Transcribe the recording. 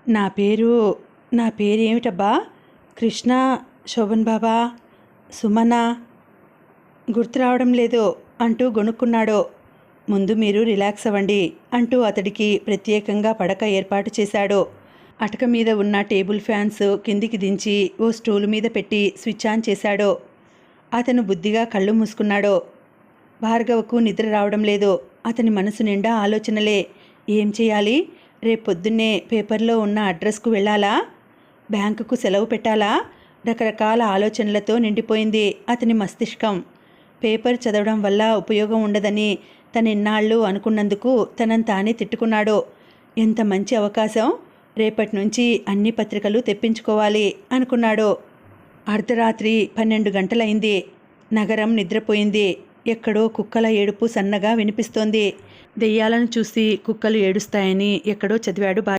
నా పేరు నా పేరేమిటబ్బా? కృష్ణ, శోభన్ బాబా, సుమన, గుర్తు రావడం లేదు అంటూ గొణుక్కున్నాడు. ముందు మీరు రిలాక్స్ అవ్వండి అంటూ అతడికి ప్రత్యేకంగా పడక ఏర్పాటు చేశాడు. అటక మీద ఉన్న టేబుల్ ఫ్యాన్స్ కిందికి దించి ఓ స్టూలు మీద పెట్టి స్విచ్ ఆన్ చేశాడు. అతను బుద్ధిగా కళ్ళు మూసుకున్నాడు. భార్గవకు నిద్ర రావడం లేదు. అతని మనసు నిండా ఆలోచనలే. ఏం చేయాలి? రేపొద్దున్నే పేపర్లో ఉన్న అడ్రస్కు వెళ్ళాలా? బ్యాంకుకు సెలవు పెట్టాలా? రకరకాల ఆలోచనలతో నిండిపోయింది అతని మస్తిష్కం. పేపర్ చదవడం వల్ల ఉపయోగం ఉండదని తనిన్నాళ్ళు అనుకున్నందుకు తనని తానే తిట్టుకున్నాడు. ఎంత మంచి అవకాశం! రేపటి నుంచి అన్ని పత్రికలు తెప్పించుకోవాలి అనుకున్నాడు. అర్ధరాత్రి 12 గంటలైంది. నగరం నిద్రపోయింది. ఎక్కడో కుక్కల ఏడుపు సన్నగా వినిపిస్తోంది. దెయ్యాలను చూసి కుక్కలు ఏడుస్తాయని ఎక్కడో చదివాడు.